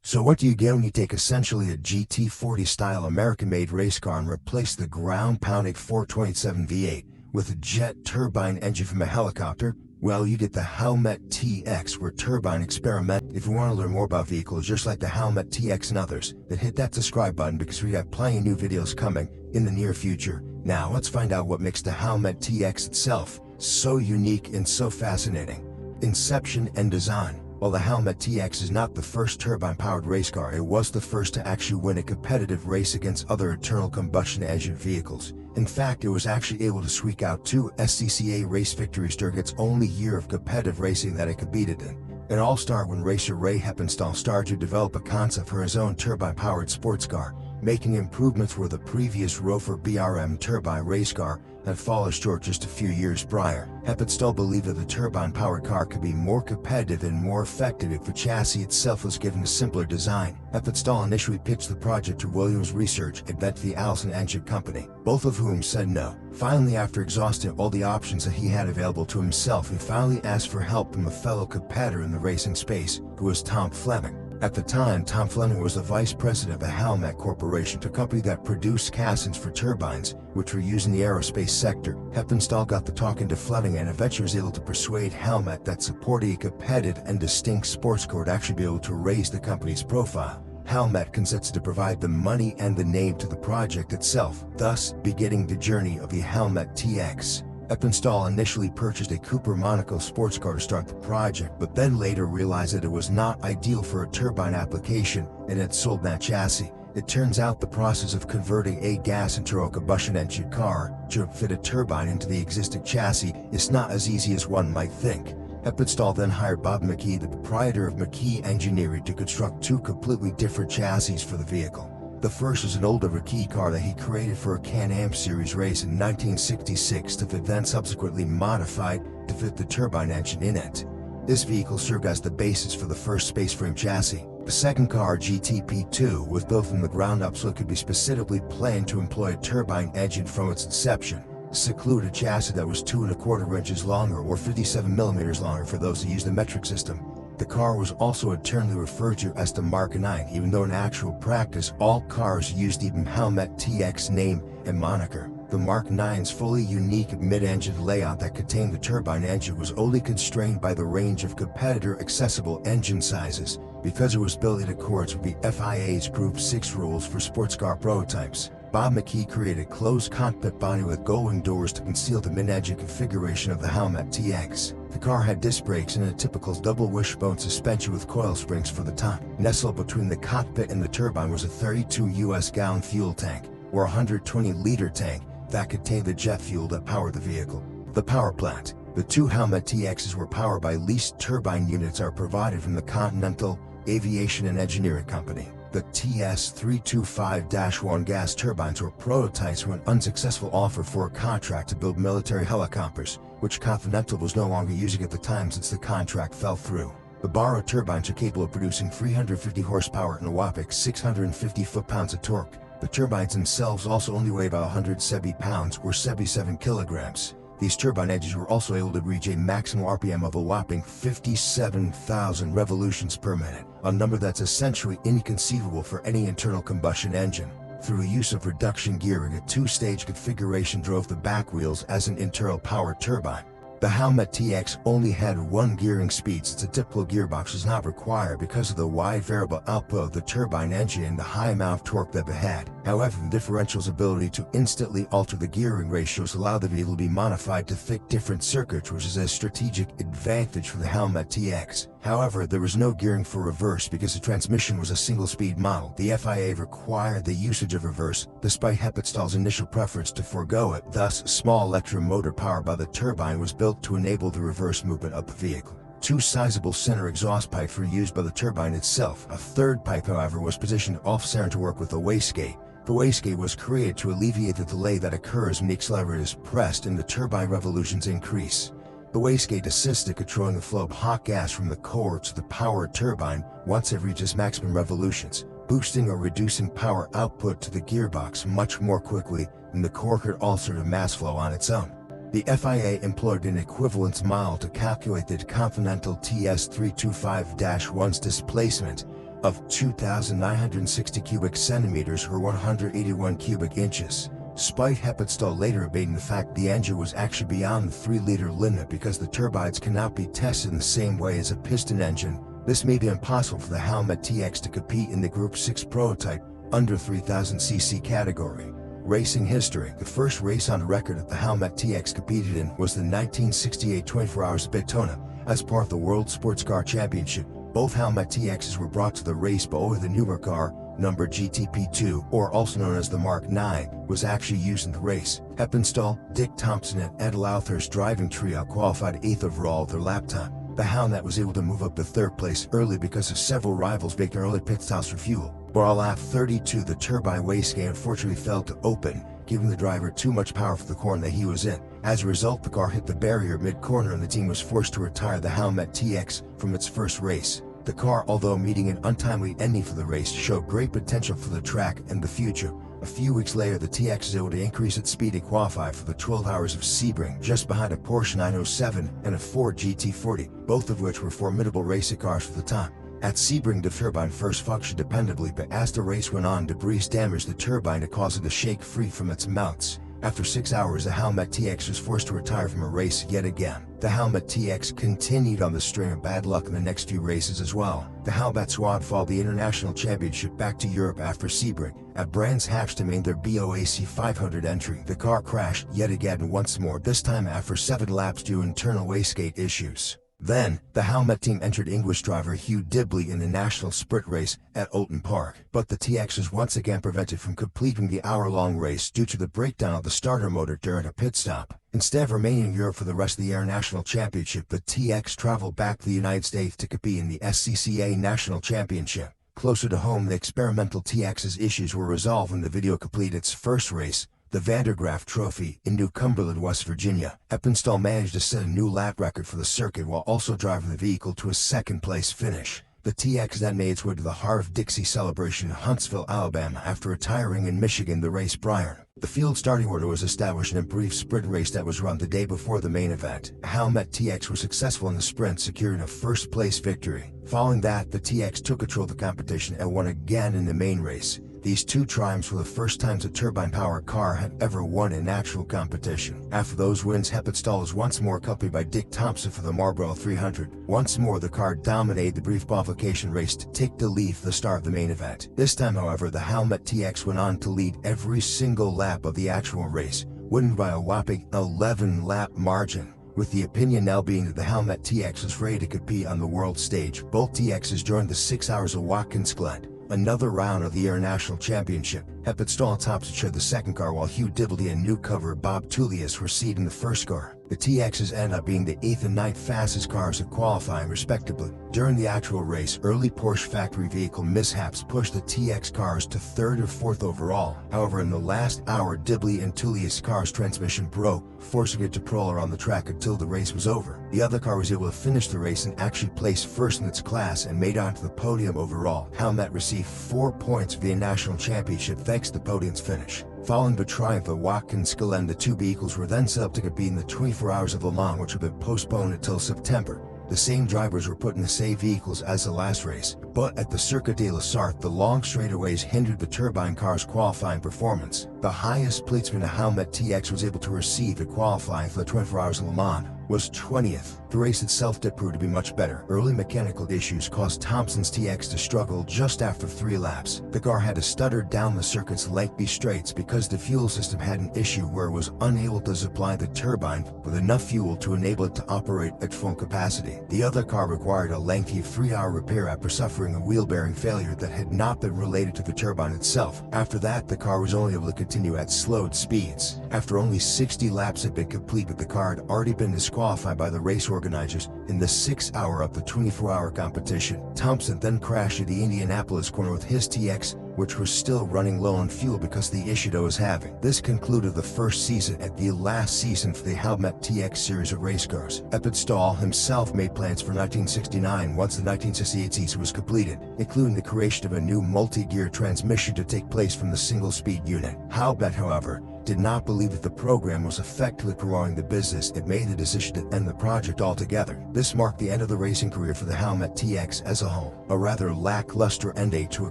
So what do you get when you take essentially a GT40 style American-made race car and replace the ground-pounding 427 V8 with a jet turbine engine from a helicopter? Well, you get the Howmet TX, where turbine experiment. If you want to learn more about vehicles just like the Howmet TX and others, then hit that subscribe button because we got plenty of new videos coming in the near future. Now let's find out what makes the Howmet TX itself so unique and so fascinating. Inception and design. While the Howmet TX is not the first turbine-powered race car, it was the first to actually win a competitive race against other internal combustion engine vehicles. In fact, it was actually able to squeak out 2 SCCA race victories during its only year of competitive racing that it competed in. It all started when racer Ray Heppenstall started to develop a concept for his own turbine-powered sports car, making improvements where the previous Rover BRM turbine race car had fallen short just a few years prior. Heppenstall believed that the turbine-powered car could be more competitive and more effective if the chassis itself was given a simpler design. Heppenstall initially pitched the project to Williams Research and then to the Allison Engine Company, both of whom said no. Finally, after exhausting all the options that he had available to himself, he finally asked for help from a fellow competitor in the racing space, who was Tom Fleming. At the time, Tom Fleming was the vice president of the Howmet Corporation, a company that produced castings for turbines, which were used in the aerospace sector. Heppenstall got to talking to Fleming and eventually was able to persuade Howmet that supporting a competitive and distinct sports car would actually be able to raise the company's profile. Howmet consented to provide the money and the name to the project itself, thus beginning the journey of the Howmet TX. Heppenstall initially purchased a Cooper Monaco sports car to start the project, but then later realized that it was not ideal for a turbine application and had sold that chassis. It turns out the process of converting a gas internal combustion engine car to fit a turbine into the existing chassis is not as easy as one might think. Heppenstall then hired Bob McKee, the proprietor of McKee Engineering, to construct 2 completely different chassis for the vehicle. The first was an older McKee car that he created for a Can-Am Series race in 1966 to be then subsequently modified to fit the turbine engine in it. This vehicle served as the basis for the first spaceframe chassis. The second car, GTP2, was built from the ground up so it could be specifically planned to employ a turbine engine from its inception. This included a chassis that was 2¼ inches longer, or 57 millimeters longer for those who use the metric system. The car was also internally referred to as the Mark 9, even though in actual practice all cars used the Howmet TX name and moniker. The Mark 9's fully unique mid-engine layout that contained the turbine engine was only constrained by the range of competitor accessible engine sizes, because it was built in accordance with the FIA's Group 6 rules for sports car prototypes. Bob McKee created a closed cockpit body with gullwing doors to conceal the mid-engine configuration of the Howmet TX. The car had disc brakes and a typical double wishbone suspension with coil springs for the top. Nestled between the cockpit and the turbine was a 32 US gallon fuel tank, or 120-liter tank, that contained the jet fuel that powered the vehicle. The power plant. The 2 Howmet TXs were powered by leased turbine units are provided from the Continental Aviation and Engineering Company. The TS-325-1 gas turbines were prototypes for an unsuccessful offer for a contract to build military helicopters, which Continental was no longer using at the time since the contract fell through. The borrowed turbines are capable of producing 350 horsepower and a whopping 650 foot-pounds of torque. The turbines themselves also only weigh about 170 pounds or 77 kilograms. These turbine engines were also able to reach a maximum RPM of a whopping 57,000 revolutions per minute, a number that's essentially inconceivable for any internal combustion engine. Through use of reduction gearing, a 2-stage configuration drove the back wheels as an internal power turbine. The Howmet TX only had 1 gearing speed, since a typical gearbox was not required because of the wide variable output of the turbine engine and the high amount of torque that it had. However, the differential's ability to instantly alter the gearing ratios allowed the vehicle to be modified to fit different circuits, which is a strategic advantage for the Howmet TX. However, there was no gearing for reverse because the transmission was a single-speed model. The FIA required the usage of reverse, despite Heppenstall's initial preference to forego it. Thus, a small electric motor powered by the turbine was built to enable the reverse movement of the vehicle. 2 sizable center exhaust pipes were used by the turbine itself. A third pipe, however, was positioned off-center to work with the wastegate. The wastegate was created to alleviate the delay that occurs when the accelerator is pressed and the turbine revolutions increase. The wastegate assists in controlling the flow of hot gas from the core to the power turbine once it reaches maximum revolutions, boosting or reducing power output to the gearbox much more quickly than the core could alter the mass flow on its own. The FIA employed an equivalence model to calculate the Continental TS-325-1's displacement of 2,960 cubic centimeters or 181 cubic inches. Despite Heppenstall later abating the fact the engine was actually beyond the 3-liter limit because the turbines cannot be tested in the same way as a piston engine, this made it impossible for the Howmet TX to compete in the Group 6 prototype under 3000cc category. Racing history. The first race on record that the Howmet TX competed in was the 1968 24 Hours of Daytona as part of the World Sports Car Championship. Both Howmet TXs were brought to the race, but only the newer car, numbered GTP2, or also known as the Mark 9, was actually used in the race. Heppenstall, Dick Thompson, and Ed Lowther's driving trio qualified 8th overall of their lap time. The Howmet was able to move up to 3rd place early because of several rivals making early pit stops for fuel. But on lap 32, the turbine wastegate unfortunately failed to open, giving the driver too much power for the corner that he was in. As a result, the car hit the barrier mid-corner and the team was forced to retire the Howmet TX from its first race. The car, although meeting an untimely ending for the race, showed great potential for the track and the future. A few weeks later, the TX was able to increase its speed and qualify for the 12 Hours of Sebring, just behind a Porsche 907 and a Ford GT40, both of which were formidable Racecars for the time. At Sebring, the turbine first functioned dependably, but as the race went on, debris damaged the turbine to cause it to shake free from its mounts. After 6 hours, the Howmet TX was forced to retire from a race yet again. The Howmet TX continued on the string of bad luck in the next few races as well. The Howmet squad followed the International Championship back to Europe after Sebring. At Brands Hatch to main their BOAC 500 entry, the car crashed yet again once more, this time after 7 laps due to internal wastegate issues. Then, the Howmet team entered English driver Hugh Dibley in the national sprint race at Oulton Park, but the TX was once again prevented from completing the hour-long race due to the breakdown of the starter motor during a pit stop. Instead of remaining in Europe for the rest of the Air National Championship, the TX traveled back to the United States to compete in the SCCA National Championship. Closer to home, the experimental TX's issues were resolved when the video completed its first race, the Vandergraaf Trophy, in New Cumberland, West Virginia. Heppenstall managed to set a new lap record for the circuit while also driving the vehicle to a second-place finish. The TX then made its way to the Harv-Dixie celebration in Huntsville, Alabama after retiring in Michigan the race prior. The field starting order was established in a brief sprint race that was run the day before the main event. Howmet TX were successful in the sprint, securing a first-place victory. Following that, the TX took control of the competition and won again in the main race. These 2 triumphs were the first times a turbine-powered car had ever won in actual competition. After those wins, Heppenstall was once more accompanied by Dick Thompson for the Marlboro 300. Once more, the car dominated the brief qualification race to take the lead for the start of the main event. This time, however, the Howmet TX went on to lead every single lap of the actual race, winning by a whopping 11-lap margin. With the opinion now being that the Howmet TX was ready to compete on the world stage, both TXs joined the 6 Hours of Watkins Glen, another round of the Air National Championship. Heppenstall and Thompson shared the second car, while Hugh Dibley and newcomer Bob Tullius were seated in the first car. The TXs ended up being the 8th and 9th fastest cars of qualifying respectively. During the actual race, early Porsche factory vehicle mishaps pushed the TX cars to 3rd or 4th overall. However, in the last hour, Dibley and Tullius' car's transmission broke, forcing it to prowl on the track until the race was over. The other car was able to finish the race and actually placed first in its class and made onto the podium overall. Howmet received 4 points for the National Championship thanks to the podium's finish. Following the triumph at Watkins Glen, the 2 vehicles were then set up to compete in the 24 Hours of Le Mans, which had been postponed until September. The same drivers were put in the same vehicles as the last race, but at the Circuit de la Sarthe, the long straightaways hindered the turbine car's qualifying performance. The highest placement a Howmet TX was able to receive at qualifying for the 24 Hours of Le Mans was 20th. The race itself did prove to be much better. Early mechanical issues caused Thompson's TX to struggle just after 3 laps. The car had to stutter down the circuit's lengthy straights because the fuel system had an issue where it was unable to supply the turbine with enough fuel to enable it to operate at full capacity. The other car required a lengthy 3-hour repair after suffering a wheel bearing failure that had not been related to the turbine itself. After that, the car was only able to continue at slowed speeds. After only 60 laps had been completed, the car had already been disqualified by the race organizers in the 6-hour of the 24-hour competition. Thompson then crashed at the Indianapolis corner with his TX, which was still running low on fuel because of the issue it was having. This concluded the first season and the last season for the Howmet TX series of race cars. Heppenstall himself made plans for 1969 once the 1968 season was completed, including the creation of a new multi-gear transmission to take place from the single-speed unit. Howmet, however, did not believe that the program was effectively growing the business, it made the decision to end the project altogether. This marked the end of the racing career for the Howmet TX as a whole, a rather lackluster end date to a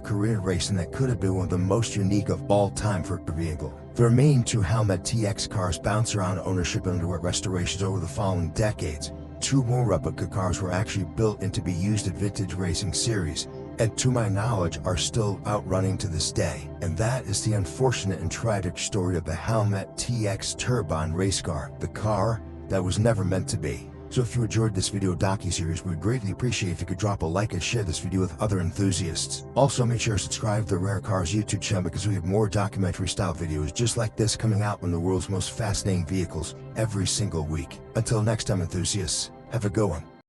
career in racing that could have been one of the most unique of all time for a vehicle. The remaining 2 Howmet TX cars bounced around ownership and underwent restorations over the following decades. 2 more replica cars were actually built and to be used at vintage racing series, and to my knowledge are still out running to this day. And that is the unfortunate and tragic story of the Howmet TX turbine race car, the car that was never meant to be. So if you enjoyed this video docuseries, we'd greatly appreciate if you could drop a like and share this video with other enthusiasts. Also make sure to subscribe to the Racecars YouTube channel because we have more documentary style videos just like this coming out on the world's most fascinating vehicles every single week. Until next time enthusiasts, have a good one.